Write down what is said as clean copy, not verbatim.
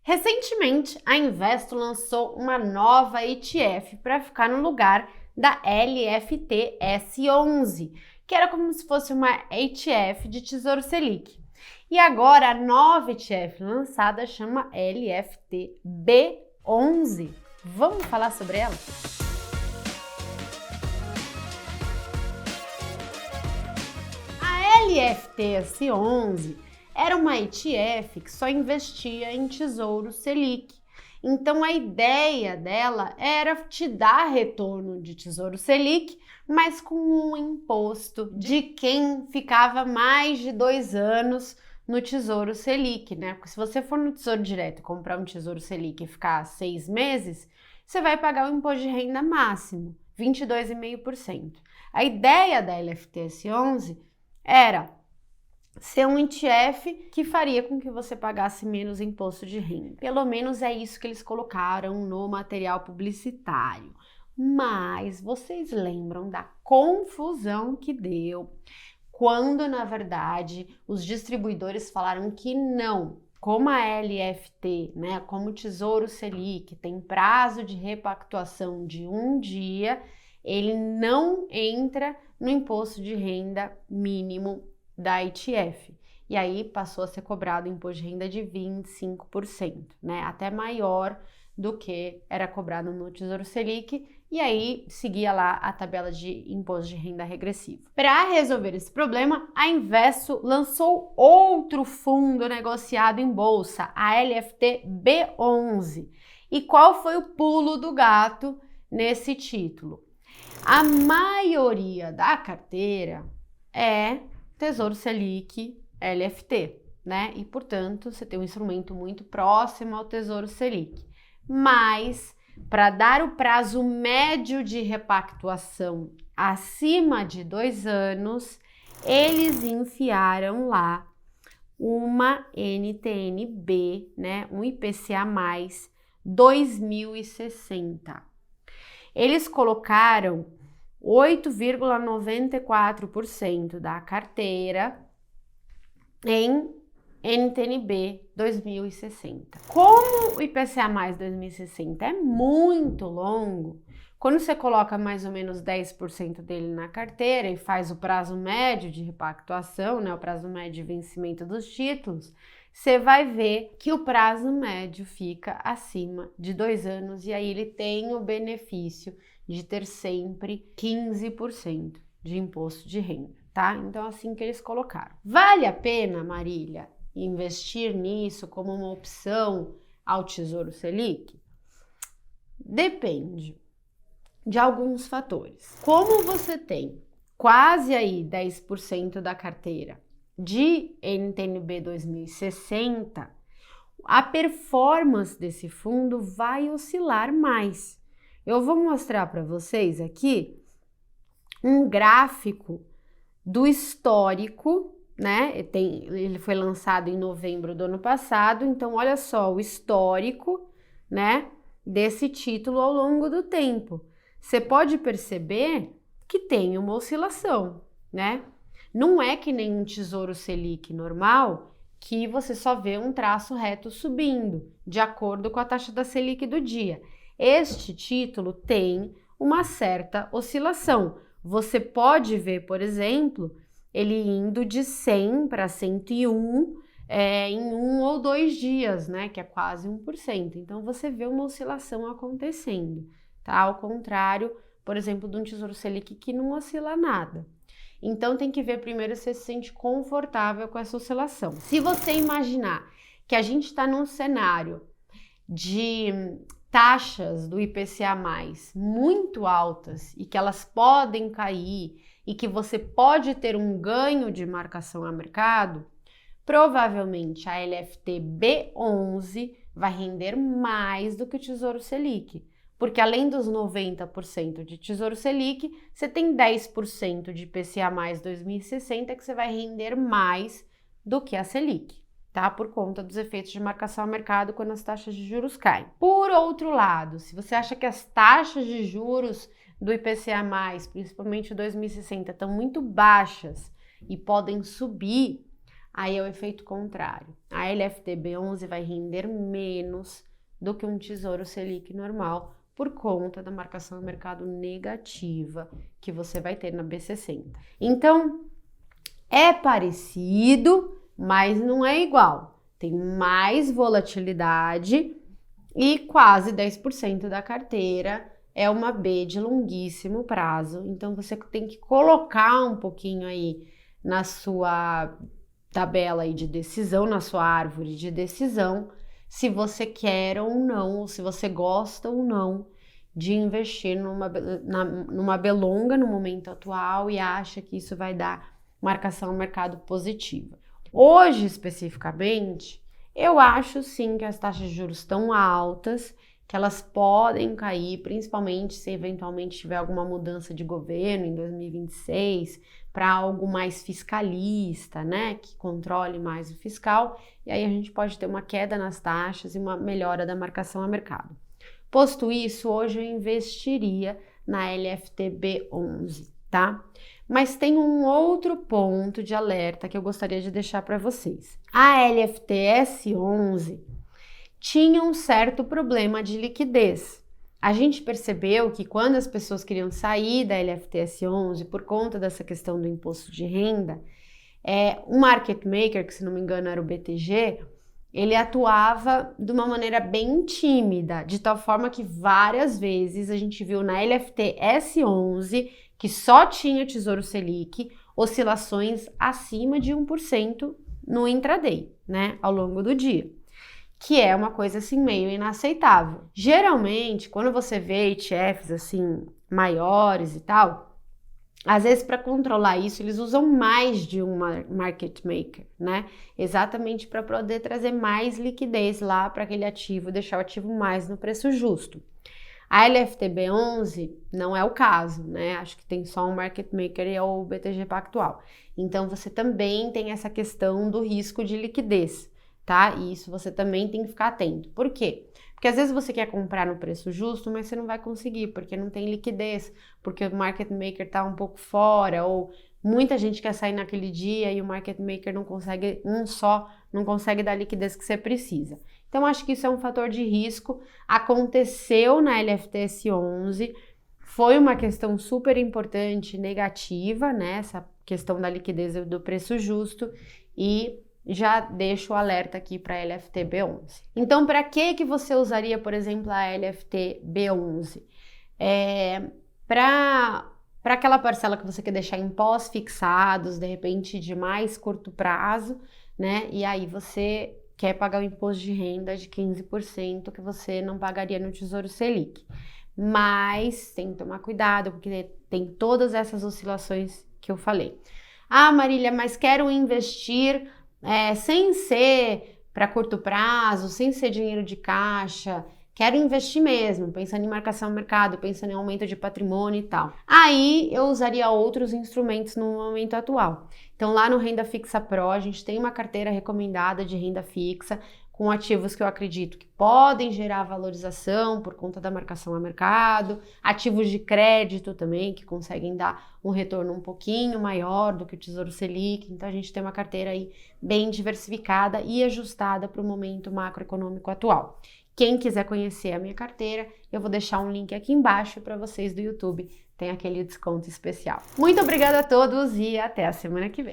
Recentemente, a Investo lançou uma nova ETF para ficar no lugar da LFT-S11, que era como se fosse uma ETF de Tesouro Selic. E agora a nova ETF lançada chama LFT-B11. Vamos falar sobre ela? A LFT-S11 era uma ETF que só investia em Tesouro Selic. Então a ideia dela era te dar retorno de Tesouro Selic, mas com um imposto de quem ficava mais de 2 anos no Tesouro Selic, né? Porque se você for no Tesouro Direto comprar um Tesouro Selic e ficar 6 meses, você vai pagar o imposto de renda máximo, 22,5%. A ideia da LFT-S11 era ser um ETF que faria com que você pagasse menos imposto de renda. Pelo menos é isso que eles colocaram no material publicitário. Mas vocês lembram da confusão que deu quando, na verdade, os distribuidores falaram que não. Como a LFT, né, como o Tesouro Selic, tem prazo de repactuação de 1 dia, ele não entra no imposto de renda mínimo da ETF. E aí passou a ser cobrado imposto de renda de 25%, né? Até maior do que era cobrado no Tesouro Selic, e aí seguia lá a tabela de imposto de renda regressivo. Para resolver esse problema, a Investo lançou outro fundo negociado em bolsa, a LFT-B11. E qual foi o pulo do gato nesse título? A maioria da carteira é Tesouro Selic LFT, né? E, portanto, você tem um instrumento muito próximo ao Tesouro Selic. Mas, para dar o prazo médio de repactuação acima de 2 anos, eles enfiaram lá uma NTN-B, né? Um IPCA+, 2060. Eles colocaram 8,94% da carteira em NTN-B 2060. Como o IPCA mais 2060 é muito longo, quando você coloca mais ou menos 10% dele na carteira e faz o prazo médio de repactuação, né, o prazo médio de vencimento dos títulos, você vai ver que o prazo médio fica acima de 2 anos e aí ele tem o benefício de ter sempre 15% de imposto de renda, tá? Então, assim que eles colocaram. Vale a pena, Marília, investir nisso como uma opção ao Tesouro Selic? Depende de alguns fatores. Como você tem quase aí 10% da carteira de NTN-B 2060, a performance desse fundo vai oscilar mais. Eu vou mostrar para vocês aqui um gráfico do histórico, né? Ele foi lançado em novembro do ano passado, então olha só o histórico, né, desse título ao longo do tempo. Você pode perceber que tem uma oscilação, né? Não é que nem um Tesouro Selic normal, que você só vê um traço reto subindo, de acordo com a taxa da Selic do dia. Este título tem uma certa oscilação. Você pode ver, por exemplo, ele indo de 100 para 101 em 1 ou 2 dias, né? Que é quase 1%. Então, você vê uma oscilação acontecendo, tá? Ao contrário, por exemplo, de um Tesouro Selic que não oscila nada. Então, tem que ver primeiro se você se sente confortável com essa oscilação. Se você imaginar que a gente está num cenário de taxas do IPCA+, muito altas e que elas podem cair e que você pode ter um ganho de marcação a mercado, provavelmente a LFT-B11 vai render mais do que o Tesouro Selic, porque além dos 90% de Tesouro Selic, você tem 10% de IPCA mais 2060 que você vai render mais do que a Selic, tá? Por conta dos efeitos de marcação a mercado quando as taxas de juros caem. Por outro lado, se você acha que as taxas de juros do IPCA+, principalmente 2060, estão muito baixas e podem subir, aí é o efeito contrário. A LFT-B11 vai render menos do que um Tesouro Selic normal por conta da marcação a mercado negativa que você vai ter na B60. Então, é parecido, mas não é igual. Tem mais volatilidade e quase 10% da carteira é uma B de longuíssimo prazo. Então, você tem que colocar um pouquinho aí na sua tabela aí de decisão, na sua árvore de decisão, se você quer ou não, ou se você gosta ou não de investir numa B longa no momento atual e acha que isso vai dar marcação ao mercado positiva. Hoje, especificamente, eu acho sim que as taxas de juros estão altas, que elas podem cair, principalmente se eventualmente tiver alguma mudança de governo em 2026 para algo mais fiscalista, né, que controle mais o fiscal, e aí a gente pode ter uma queda nas taxas e uma melhora da marcação a mercado. Posto isso, hoje eu investiria na LFT-B11, tá? Mas tem um outro ponto de alerta que eu gostaria de deixar para vocês. A LFT-S11 tinha um certo problema de liquidez. A gente percebeu que quando as pessoas queriam sair da LFT-S11 por conta dessa questão do imposto de renda, o market maker, que se não me engano era o BTG, ele atuava de uma maneira bem tímida, de tal forma que várias vezes a gente viu na LFT-S11, que só tinha Tesouro Selic, oscilações acima de 1% no intraday, né, ao longo do dia, que é uma coisa assim meio inaceitável. Geralmente, quando você vê ETFs assim maiores e tal, às vezes para controlar isso eles usam mais de um market maker, né? Exatamente para poder trazer mais liquidez lá para aquele ativo, deixar o ativo mais no preço justo. A LFT-B11 não é o caso, né? Acho que tem só um market maker e é o BTG Pactual. Então você também tem essa questão do risco de liquidez, tá? E isso você também tem que ficar atento. Por quê? Porque às vezes você quer comprar no preço justo, mas você não vai conseguir, porque não tem liquidez, porque o market maker tá um pouco fora, ou muita gente quer sair naquele dia e o market maker não consegue, não consegue dar a liquidez que você precisa. Então, acho que isso é um fator de risco. Aconteceu na LFT-S11, foi uma questão super importante, negativa, né? Essa questão da liquidez e do preço justo, e já deixo o alerta aqui para a LFT-B11. Então, para que você usaria, por exemplo, a LFT-B11? Para aquela parcela que você quer deixar em pós-fixados, de repente de mais curto prazo, né? E aí você quer pagar o imposto de renda de 15% que você não pagaria no Tesouro Selic. Mas tem que tomar cuidado, porque tem todas essas oscilações que eu falei. Ah, Marília, mas quero investir sem ser para curto prazo, sem ser dinheiro de caixa, quero investir mesmo, pensando em marcação ao mercado, pensando em aumento de patrimônio e tal. Aí eu usaria outros instrumentos no momento atual. Então lá no Renda Fixa Pro a gente tem uma carteira recomendada de renda fixa com ativos que eu acredito que podem gerar valorização por conta da marcação a mercado, ativos de crédito também que conseguem dar um retorno um pouquinho maior do que o Tesouro Selic. Então a gente tem uma carteira aí bem diversificada e ajustada para o momento macroeconômico atual. Quem quiser conhecer a minha carteira, eu vou deixar um link aqui embaixo para vocês do YouTube, tem aquele desconto especial. Muito obrigada a todos e até a semana que vem.